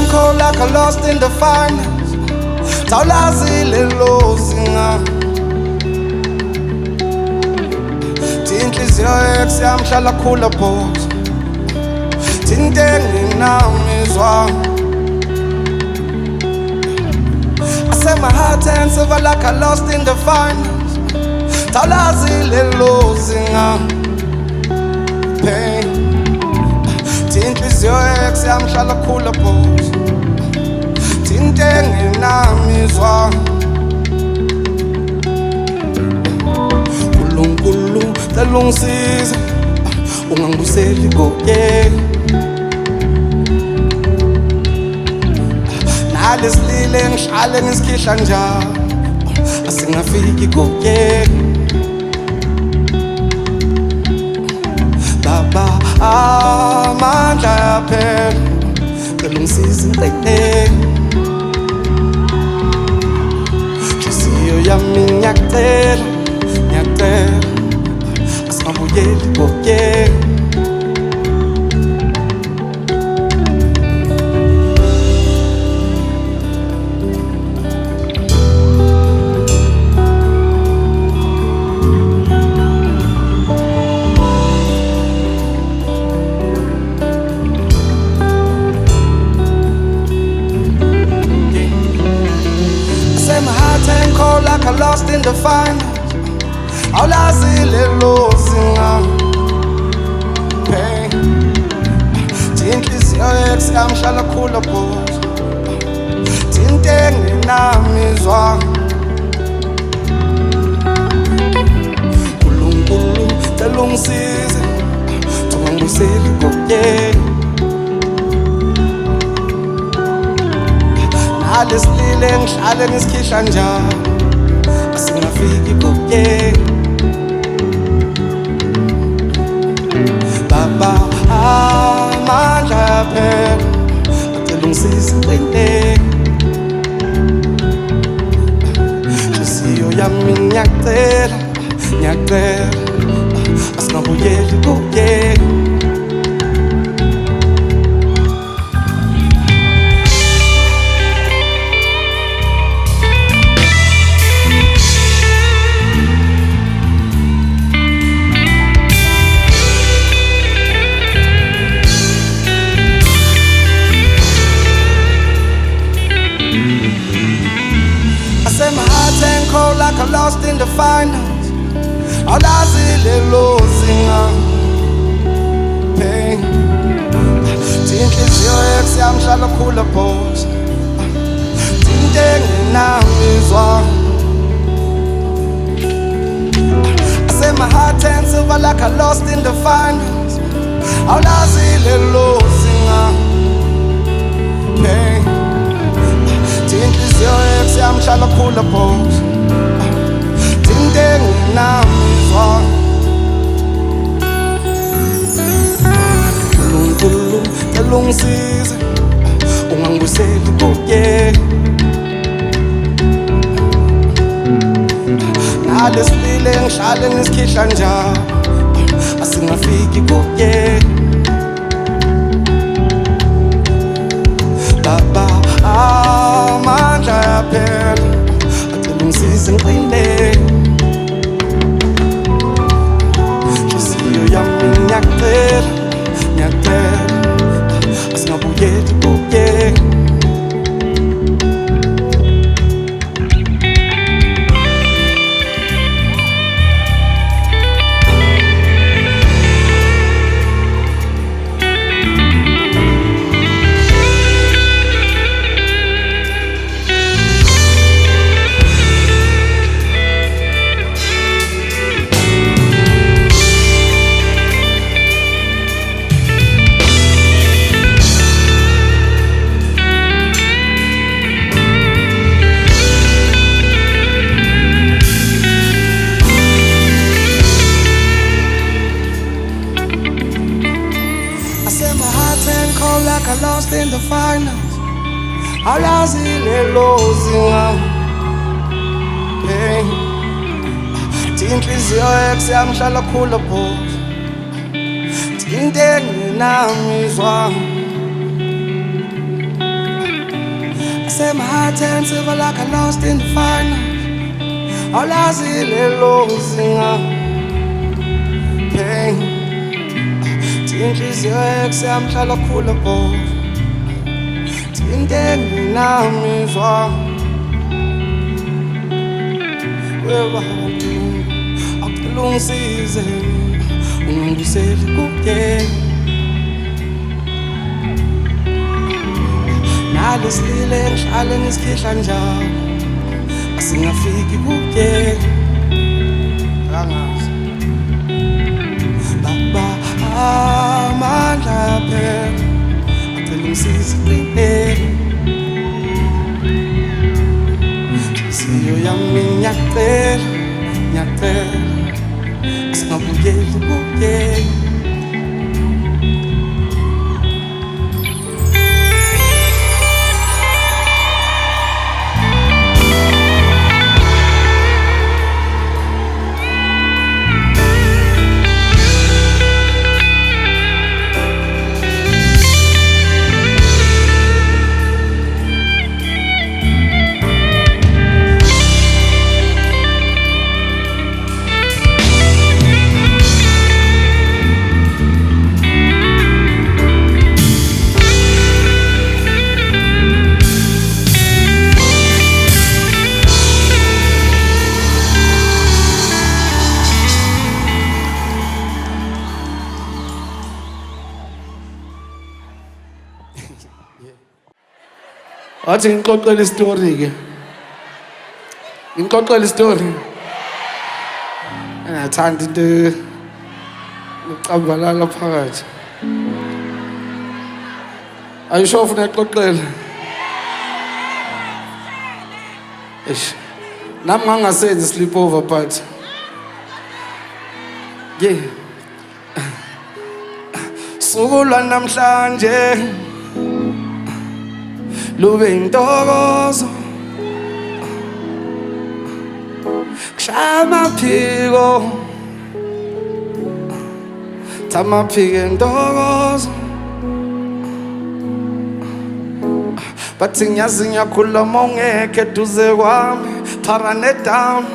and cold like I lost in the finals. Tawulazile lozinga Tinhliziyo ex yamhlala khula pose Tinte nginamizwa I set my heart and silver like I lost in the finals. Tawulazile lozinga Pain Tinhliziyo ex yamhlala khula pose Tinte nginamizwa Nkulunkulu cela ungisize Ungangibuyiseli koke Nalesilile ngishale ngisikhihla njalo Asingafiki koke Baba amandla yaphela Cela ungisize ngicine Nhliziyo yami ngiyacela Asingabuyeli koke Like I lost in the finals. Awulazile lozinga Pain Tinhliziyo ex yamhlala khula pose Tinte nginamizwa Nkulunkulu cela ungisize Ungangibuyiseli koke Nalesilile ngihlale ngisikhihla njalo Asingafiki koke Baba amandla yaphela Cela ungisize ngicine Nhliziyo yami ngiyacela Asingabuyeli koke Cold like I lost in the finals. Awulazile lozinga Pain Tinhliziyo ex yamhlala khula pose Tinte nginamizwa I set my heart and silver like I lost in the finals. Awulazile lozinga Pain Tinhliziyo ex yamhlala khula pose Tinte nginamizwa Nkulunkulu cela ungisize Ungangibuyiseli koke Nalesilile ngihlale ngisikhihla njalo Asingafiki koke Baba amandla yaphela Cela ungisize ngicine Nhliziyo yami ngiyacela Asingabuyeli koke Like I lost in the finals. Awulazile lozinga Pain Tinhliziyo ex yamhlala khula pose Tinte nginamizwa say my heart and silver like I lost in the final. Awulazi lelo zinga pain. Tinhliziyo ekusiyamhlala khula bo. Tinteni namizwa. Webantu akulungisize ungibuyisele kuye. Nalesilile ngihlale ngisikihla njalo asingafiki kuye. Angazi baba amandla phela acela ungisize kuye. Inhliziyo yami ngiyacela ngiyacela asingabuyeli kuye. Athi ngixoxele istory ke. Ngixoxele istory. Engathanda into ucabalala phakathi. Ayisho ufuna ngixoxele. Eish. Nami ngangasenzi sleepover but yeah. Sukulwa namhlanje lube intokozo kushaya amaphiko thamaphiko intokozo bathi ngiyazi ngiyakhuluma ungekho eduze kwami pharane down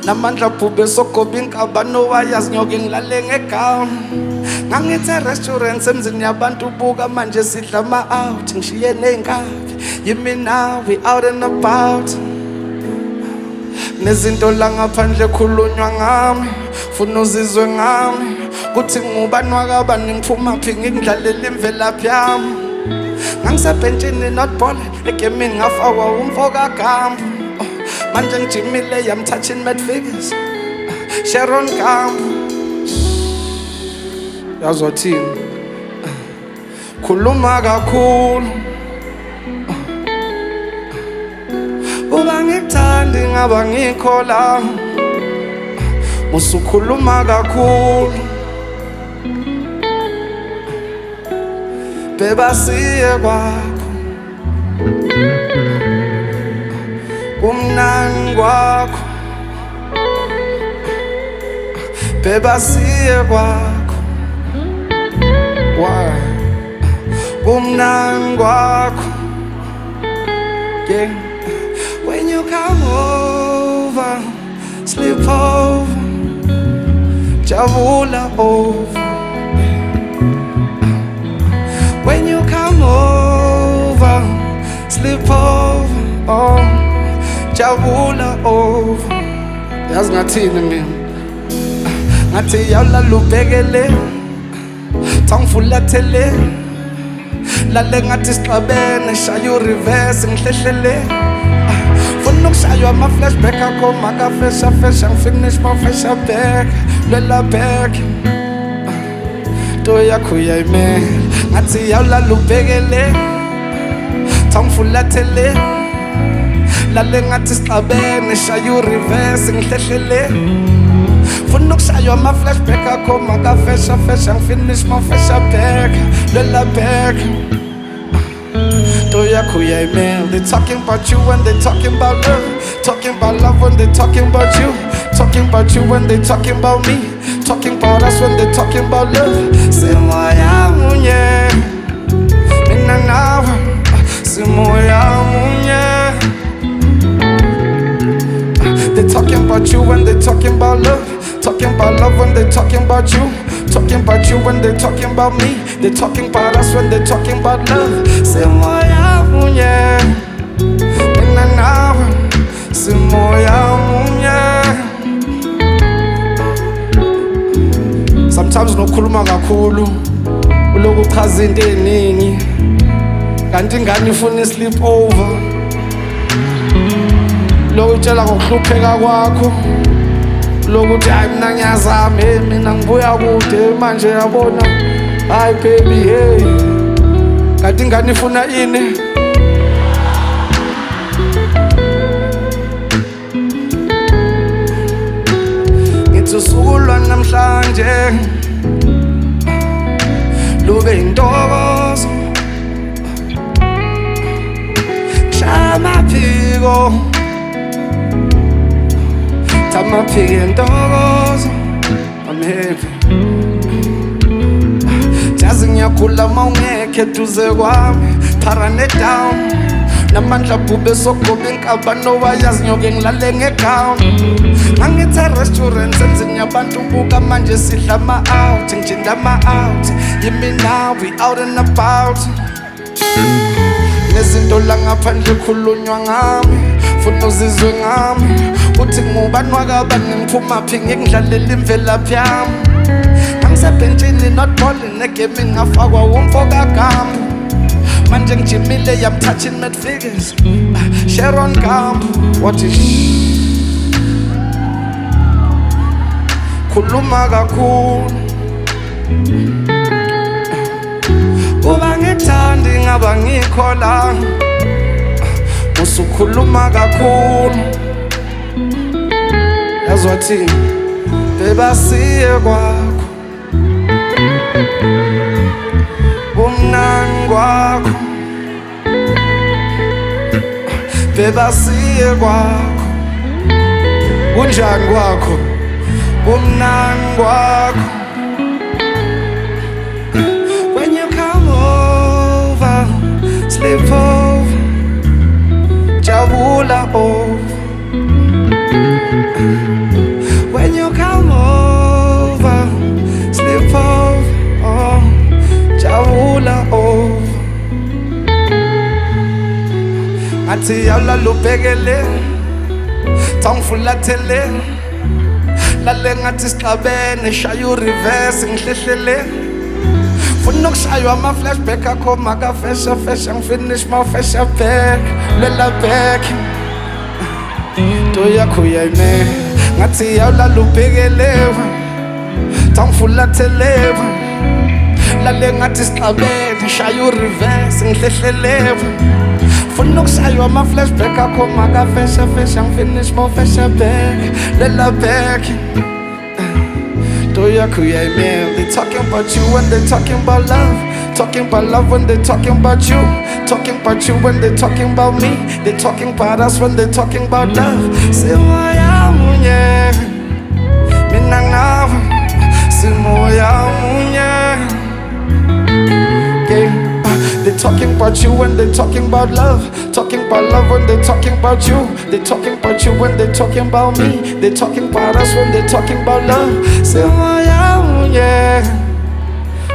namandla bhube sogoba inkaba nowayazi nyoke ngilale ngegama. Ngangithe restaurant emzini yabantu buka manje sidla ama-out ngishiye ney'nkabi yimi nawe out and about. Nezinto la ngaphandle khulunywa ngami funa uzizwe ngami kuthi ngubani wakabani ngiphumaphi ngikudlalela imvelaphi yami. Ngangisebhentshini notball egemini ngafakwa umfoka Gambo. Manje ngijimile I'm touching mad figures Sharon Gambo. Yazwa thini? Khuluma kakhulu uba ngikuthandi ngaba ngikho la. Musukhuluma kakhulu beba siye kwakho kumnandi kwakho beba siye kwakho. Why? Kumnandi kwakho. Yeah. When you come over, sleep over, jabula over. When you come over, sleep over, oh, jabula over. Yazi ngathini mina? Ngathi yawulala ubhekele thangifulathele lale ngathi sixabene shaya ureverse ngihlehlele. Funa ukushaywa ama-flashback akho makafesha fesha ngifinish mafesha back lwela back into yakho uyayimela. Ngathi yawulala ubhekele thangifulathele lale ngathi sixabene shaya ureverse ngihlehlele. Funa ukushaywa ama-flashback akho makafesha fesha ngifinish mafesha back lwela back into yakho uyayimela. They talking about you when they talking about love, talking about love when they talking about you, talking about you when they talking about me, talking about us when they talking about love. Simoya munye mina nawe, simoya munye about you when they talking about love. Talking about love when they talking about you. Talking about you when they talking about me. They talking about us when they talking about love. Say moya munye, mina nawe. Say moya munye. Sometimes nokhuluma kakhulu, uloku chaza into eningi, kanti ingane ifuna sleep over. Lokutshela ngokuhlupheka kwakho, lokuthi hayi mina ngiyazama, hey mina ngibuya kude manje yabona, hayi baby hey, kanti ingane ifuna ini? Ngithi usukulwa namhlanje lube intokozo, shamaphiko tamaphiko intokozo, I'm happy. Jazi ngiyakhula mawungekho eduze kwami, parane down namandla bhube sogoba inkabano wayazi nyoke ngilale ngegown. Ngangithe restaurant senzini yabantu buka manje sidla ama-out, ngijinda ama-out, yimi now we out and about. Nezinto la ngaphandle khulunywa ngami, funa uzizwe ngami, uthi ngubani wakabani ngiphumaphi ngikudlalela imvelaphi yami. Ngangisebhentshini not balling egaming ngafakwa umfo kaGambu, manje ngijimile I'm touching mad figures, Sharon Gambu. What is khuluma kakhulu, kuba ngithandi ngaba ngikhola, usukhuluma kakhulu. Yazwa thini bebasiye kwakho, kumnandi kwakho, bebasiye kwakho, kunjani kwakho, kumnandi kwakho. When you come over, sleep over, jabula over. When you come over, sleep over, oh, jabula over. Athi yawla lubhekele, tangifulathele, lale ngathi siqabene, shaya reverse ngihlehlele. Funa ukushaywa ama-flashback akho makafesha fesha, ngifinish mawufesha back, lela back. Into yakho uyayime, ngathi yawla lubhekelewe, tangifulathelewe, lale ngathi siqabene, shaya reverse ngihlehlelewe. Funa ukushaywa ama-flashback akho makafesha fesha, ngifinish mawufesha back, lela back. They talking about you when they talking about love. Talking about love when they talking about you. Talking about you when they talking about me. They talking about us when they talking about love. Say moya munye, mina nawe. Say moya munye. They talking about you when they talking about love. Talking about love when they talking about you. They talking about you when they talking about me. They talking about us when they talking about love. Say moya munye,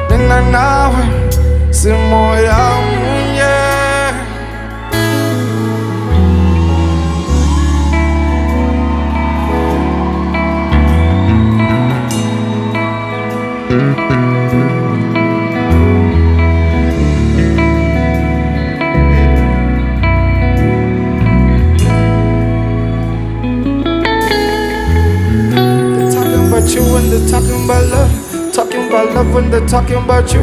mina nawe. Say moya munye. You when they talking about love, talking about love when they talking about you,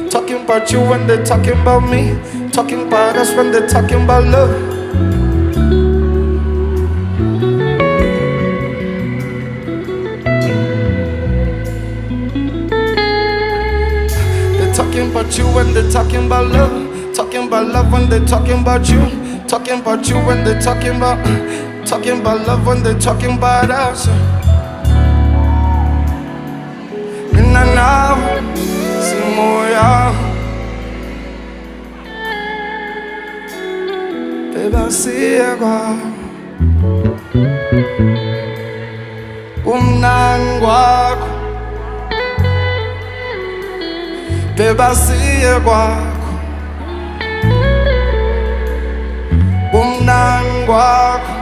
talking about you when they talking about me, talking about us when they talking about love. They talking about you when they talking about love, talking about love when they talking about you, talking about you when they talking about love when they talking about us. Mina nawe, si moya, bebasiye kwakho. umnani kwakho bebasiye kwakho umnani kwakho.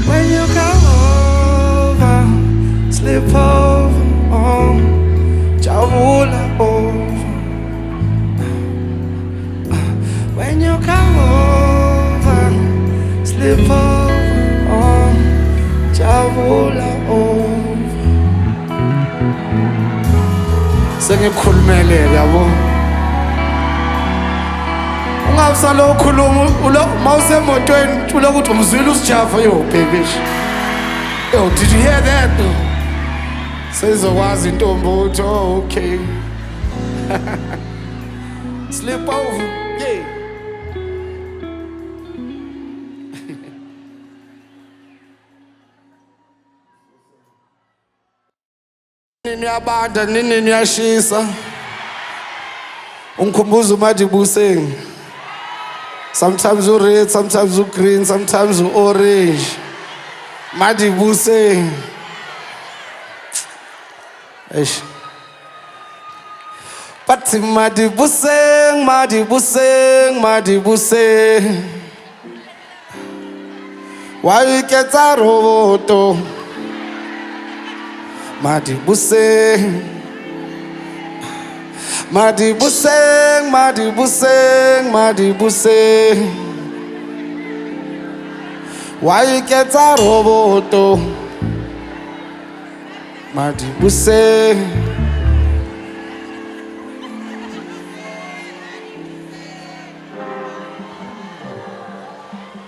When you come over, slip over, oh, jabula over. When you come over, slip over, oh, jabula over. Sengikhulumele yabo. Ungabusalo ukhuluma mawusemotweni ulo ukuthi umzwile usijava yo baby. Yo, did you hear that? Sezokwazi intombi ukuthi oh okay. Slip over. Yeah. Nini yabanda nini niyashisa. Ungikhumbuza uMadibuseng. Sometimes you red, sometimes you green, sometimes you orange. Madibuseng. Eish. But Madibuseng, Madibuseng, Madibuseng. Why you get a roboto? Madibuseng. Madibuseng, Madibuseng, Madibuseng. Why you get a roboto? Madibuseng.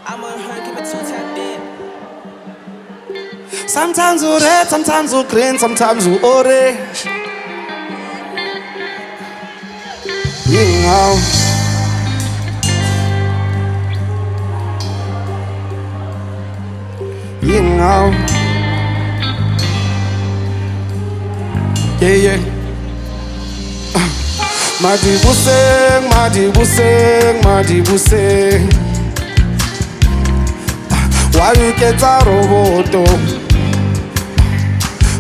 I'm on her, keep it too tapped in. Sometimes you red, sometimes you green, sometimes you orange. You know. You know. Yeah, yeah. Madibuseng, Madibuseng, Madibuseng. Why you get a roboto?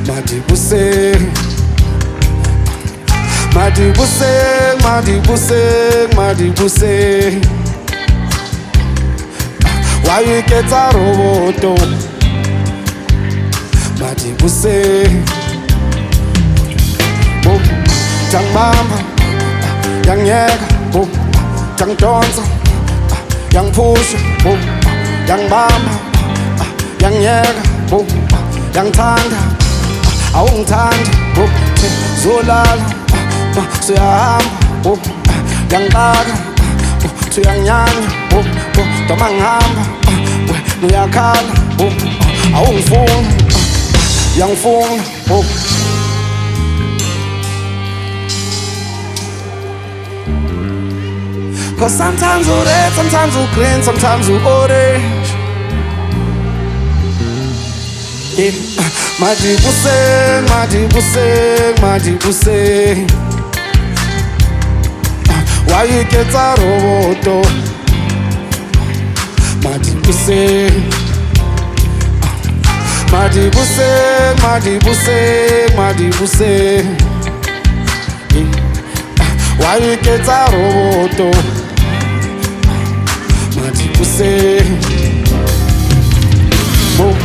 Madibuseng. Madibuseng, Madibuseng, Madibuseng. Why you get a roboto? Madibuseng. Boom, Jang Bamba, Yang Yega, boom, Jang Johnson, Yang Push, boom, Yang Bamba, Yang Yega, boom, Yang Tanda, Awung Tanda, boom, Zolala, Suyahamba, boom, Yang Baga, Suyang Nyanya, boom, Tomangamba, Nuyakala, boom, Awung Fung, Yang Fung, boom. Cause sometimes you red, sometimes you green, sometimes you orange. Yeah. Madibuseng, Madibuseng, Madibuseng. Why you get a roboto? Madibuseng. Madibuseng, Madibuseng, Madibuseng. Yeah. Why you get a roboto? Madibuseng. Boom,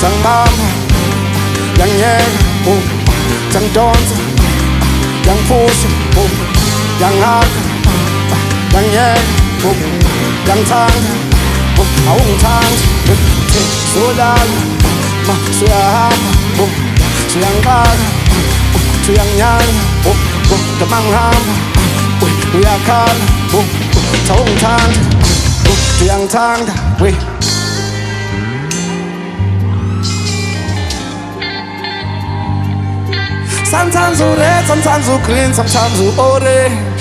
Jang Bamba, Yang Yega, boom, Jang Johnson, Yang Push, boom, Yang Haka, Yang Yega, boom, Yang Tanga, boom, Awung Tanga, boom, Zolala, Suyahamba, boom, Suyang Baga, Suyang Nyanya, boom, Tomangamba, Nuyakala, boom, Awung Tanga, boom, Suyang Tanga, boom. Sometimes you red, sometimes you green, sometimes you orange.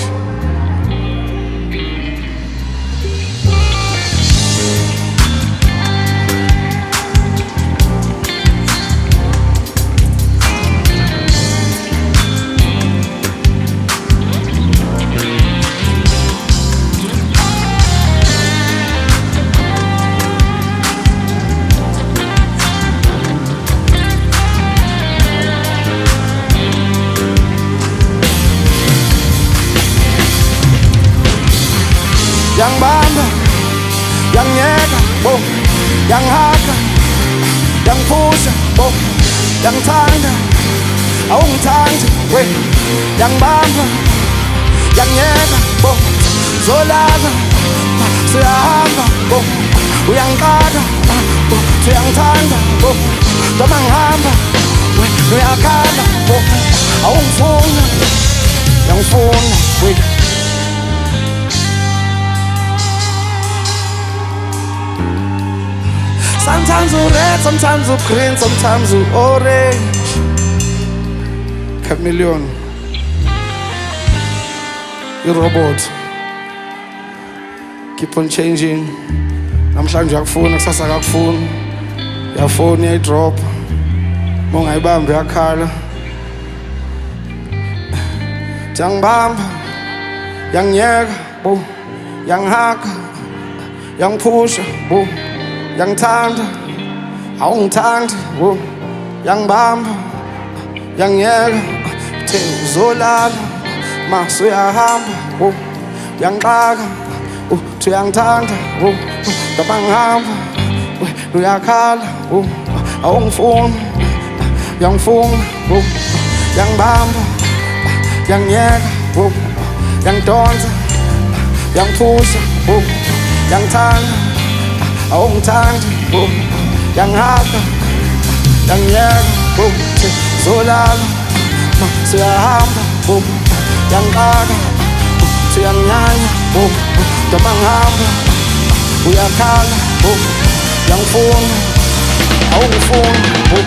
yangibamba yangiyeka bo yangihaka yangiphusha bo yangithanda awungithandi we yangibamba yangiyeka bo zolala siyahamba bo uyangixaka uyangithanda bo noma ngihamba we uyakhala bo awungifuna yangifuna we sometimes you red, sometimes you green, sometimes you orange. Chameleon. I-robot. Keep on changing. Namhlanje uyakufuna, kusasa akakufuni. Uyafona uyayidrop. Uma ungayibambi uyakhala. Yangibamba yangiyeka bo yangihaka yangiphusha bo yangithanda awungithandi wo yangibamba yangiyeka the uzolala mase uyahamba wo yangixaka uthi uyangithanda wo noma ngihamba uyakhala wo awungifuni yangifuna wo yangibamba yangiyeka wo yangidonsa yangiphusha wo yangithanda awungithandi bo yangihaka yangiyeka bo zolala siyahamba bo yangixaka siyangnyanya bo noma ngihamba uyakhala bo yangifuna awungifuni bo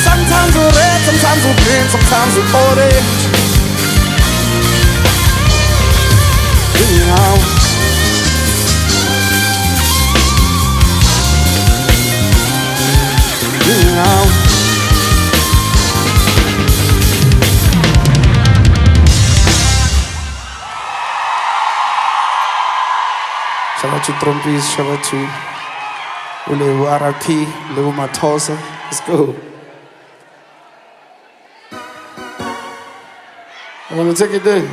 sometimes you red, sometimes you green, sometimes you orange. You know. You know. Shout out to Trompis, shout out to Ule RIP, Leo Matosa. Let's go. I'm gonna take it there.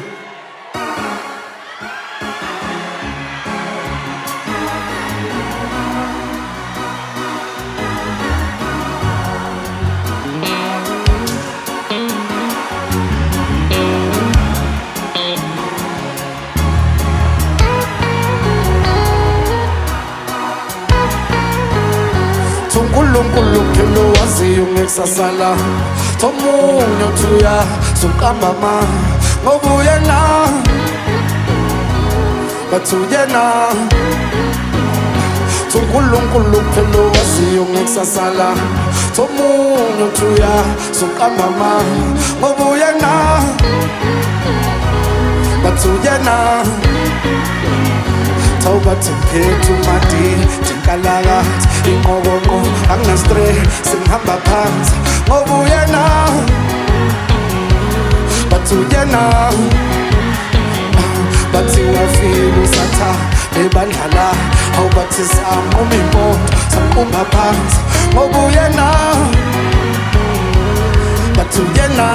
Nkulunkulu waziyo ngekusasala Thomunye uthuya sukambama ngoba uyena bathi uyena Nkulunkulu waziyo ngekusasala Thomunye uthuya sukambama ngoba uyena bathi uyena Tawubathi mphethu madi tinkalakathi inqokonqo angina-stress ngihamba phansi ngoba uyena bathi uyena bathi wafika usatha nebandla la awubathi samquma imoto samquma phansi ngoba uyena bathi uyena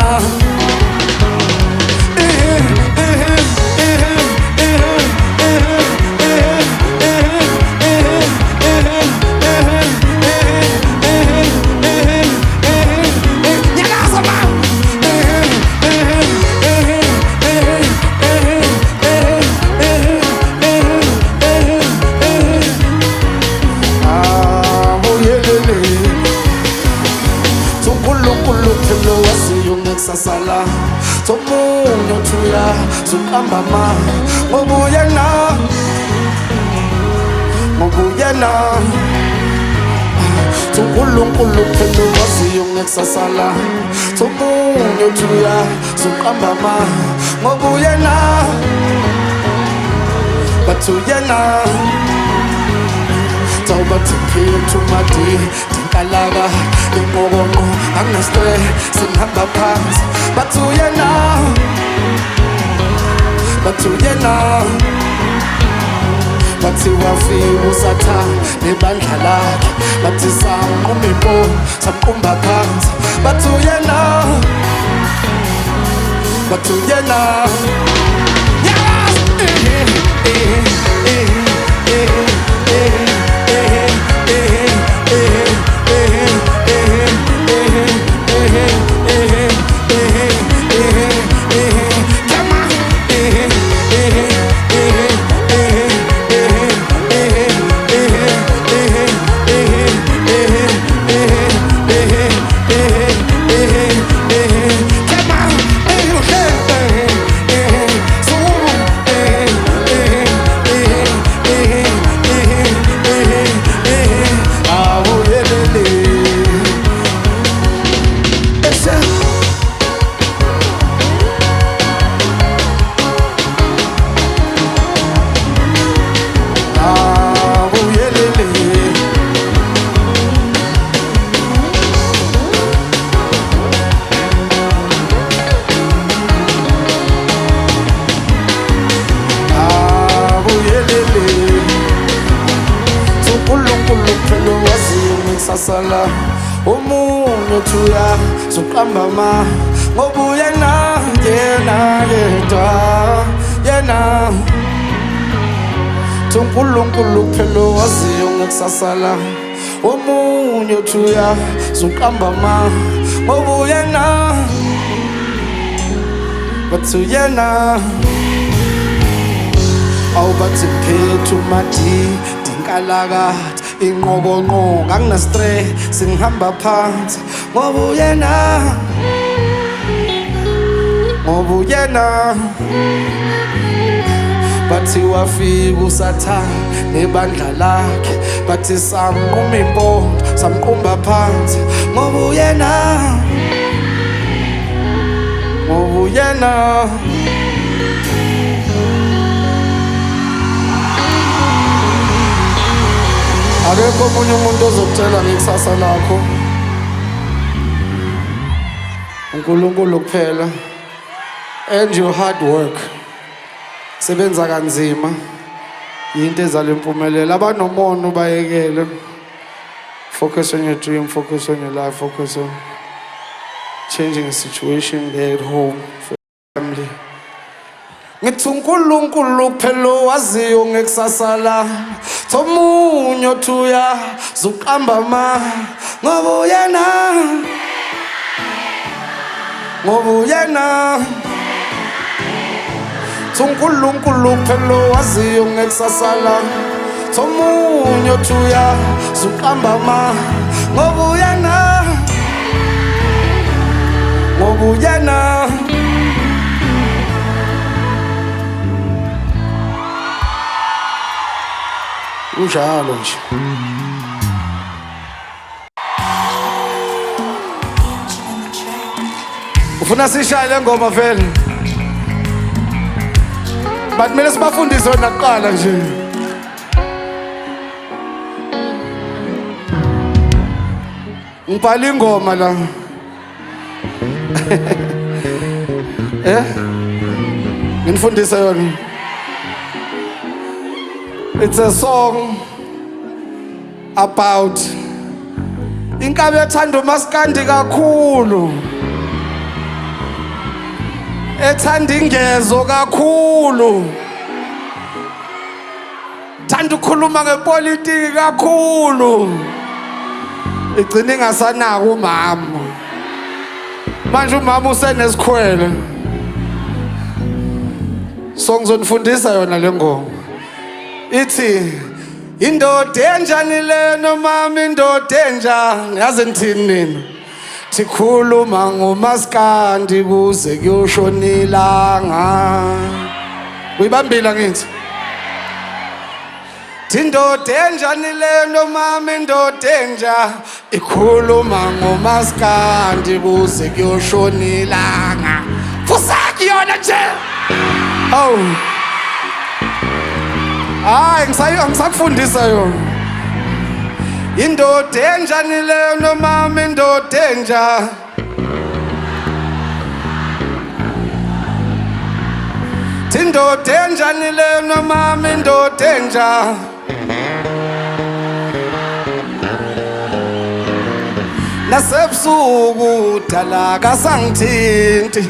sasala Thomunye uthuya sukambama ngoba uyena Nkulunkulu waziyo ngekusasala Thomunye uthuya sukambama ngoba uyena bathi uyena Tawubathi mphethu madi tinkalaka inqokonqo angina-stress ngihamba phansi bathi uyena bathi wafika usatha nebandla lakhe bathi samquma impondo samqumba phansi bathi uyena but uyena sala umunye thuya suqamba ma ngoba uyena yedwa yena uNkulunkulu phela waziyo ngekusasala umunye thuya suqamba ma ngoba uyena bathi uyena awubathi phethu mati dinkalakade inqokonqo angina stress ngihamba phansi ngoba uyena bathi wafika usathane nebandla lakhe bathi samquma impondo samqumba phansi ngoba uyena akekho omunye umuntu ozokutshela ngekusasa lakho uNkulunkulu kuphela and your hard work sebenza kanzima into ezala impumelelo abanomono bayekele focus on your dream focus on your life focus on changing a situation there at home for your family ngithi uNkulunkulu kuphela waziyo ngekusasa la Tomunye thuya zuqamba ma ngoba uyena uNkulunkulu phela waziyo ngekusasa la Tomunye thuya zuqamba ma ngoba uyena unjalo nje ufuna sishaye le ngoma vele but kumele sibafundise wena kuqala nje ngibhala ingoma la nginifundisa yona. It's a song about inkabi ethanda umaskandi kakhulu, ethanda ingezo kakhulu, thanda ukukhuluma ngepolitiki kakhulu, igcina ingasanaki umama. Manje umama usenesikhwele. So ngizonifundisa yona le ngoma. Ithi indoda enjani lena mama, indoda enjani, yazi ngithini nina? Sikhuluma ngomaskandi kuze kuyoshona ilanga. Uyibambile ngithi? Indoda enjani lena mama, indoda enjani, ikhuluma ngomaskandi kuze kuyoshona ilanga. Fusaki yona nje. Oh. Hayi ngisakufundisa yona. Indoda enjani lena mama, indoda enjani, indoda enjani lena mama, indoda enjani, nasebusuku dala kasangithinti,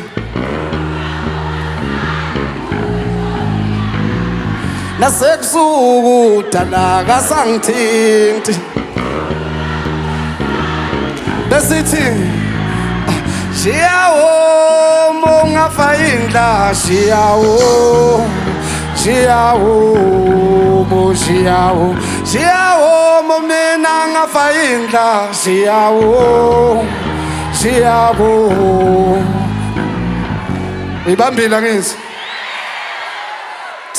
nasebusuku dala kasangithinti besithi shiyawo mongafa indla shiyawo shiyawo momina ngafa indla shiyawo ibambila ngithi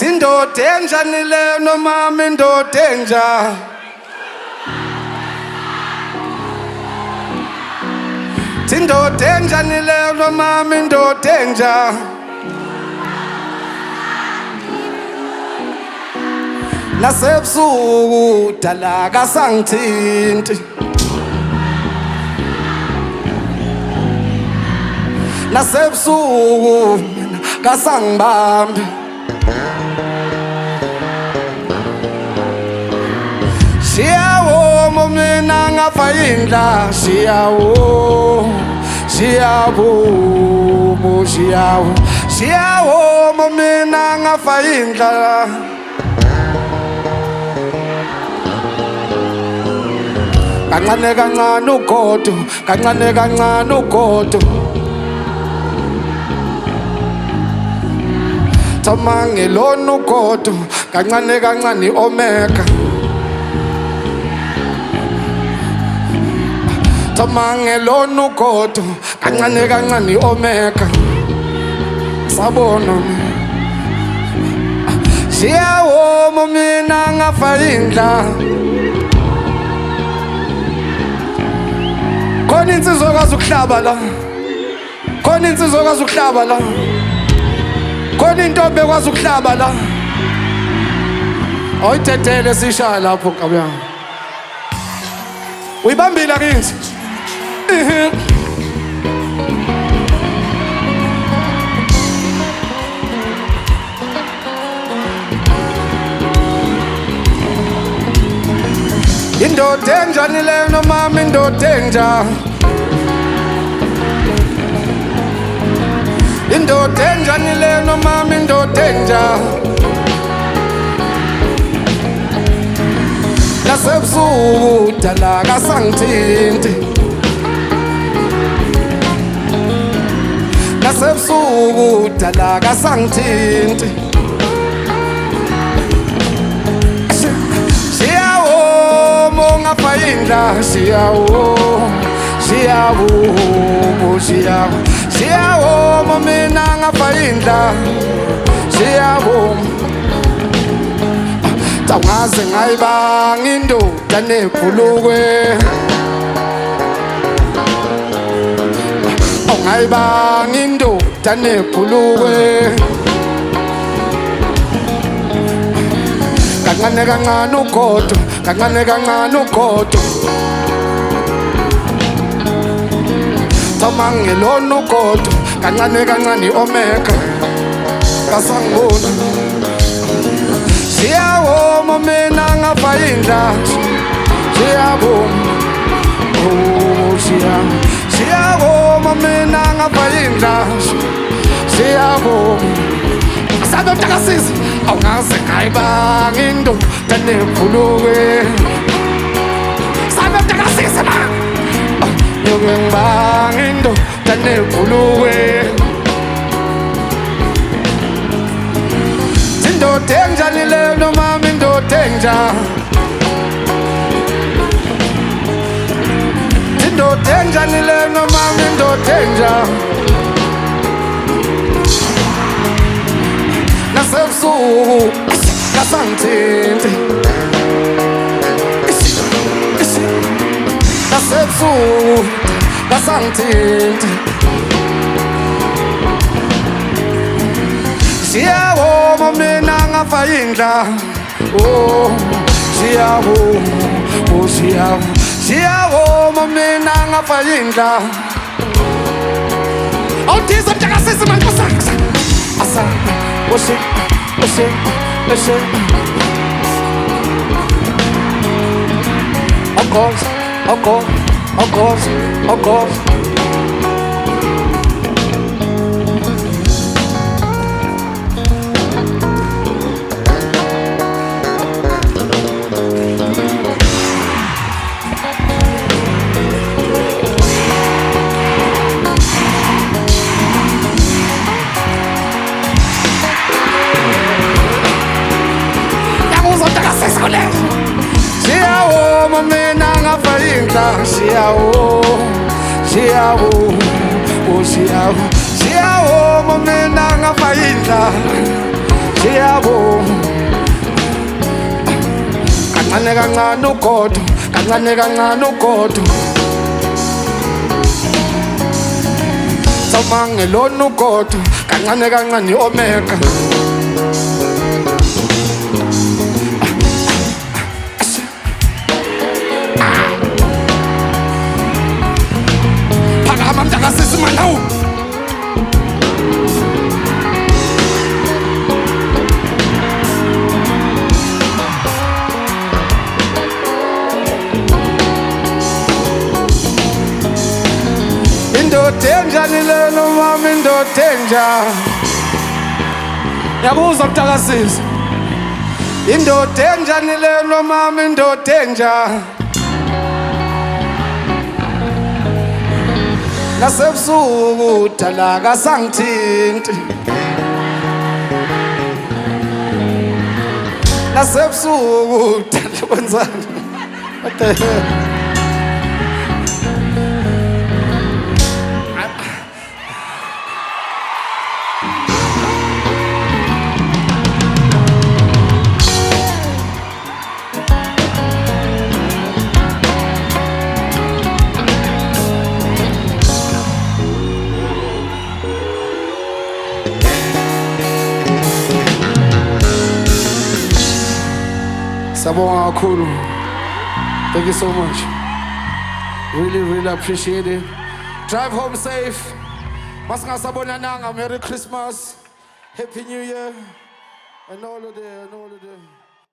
indoda enjani le nomama indoda enja indoda enjani le nomama indoda enja nasebusuku dala kasangithinti nasebusuku kasangibambi shiyawo momina ngafa indla shiyawo momina ngafa indla kancane kancane ugodo kancane kancane ugodo thoma ngelona ugodo kancane kancane omega thoma ngelona ugodo kancane kancane omega sabona shiyawo momina ngafa indla khona insizwa okwazi ukuhlaba la khona insizwa okwazi ukuhlaba la khona intombi ekwazi ukuhlaba la awuyithethele sishaya lapho kabuyanga uyibambile kithi indoda enjani le nomama indoda enja indoda enjani le nomama indoda enja nasebusuku dala kasangithinti nasebusuku dala kasangithinti mongafa indla shiyawo momina ngafa indla shiyawo tangaze ngayibanga indoda nebhulukwe ongayibanga indoda nebhulukwe kancane kancane ugodo kancane kancane ugodo thoma ngelona ugodo kancane kancane omega kasangibona shiyawo momina ngafa indla shiyawo momina ngafa indla shiyawo sabe utakasiza awungaze ngayibanga indoda nebhulukwe sabe utakasiza la yoke ngibanga indoda nebhulukwe indoda enjani le nomama indoda enja indoda enjani le nomama indoda enja nasebusuku kasangithinti nasebusuku kasangithinti shiyawo momina ngafa indla shiyawo momina ngafa indla awuthiza mntakasisi mankosaksa asa Oshé, encore. Shiawo, shiawo, oh shiawo, shiawo, momena ngapainda, shiawo. Kancane kancane ugodo, kancane kancane ugodo. Samangelona ugodo, kancane kancane omega. Takasisi manau. Indodenja nilelo mama indodenja. Yabuza kutakasisi. Indodenja nilelo mama indodenja. Nasebusuku dala sangithinti nasebusuku dala kwenzani what the hell Sabonga kakhulu. Thank you so much. Really appreciate it. Drive home safe. Masingasabonananga. Merry Christmas. Happy New Year. And all of the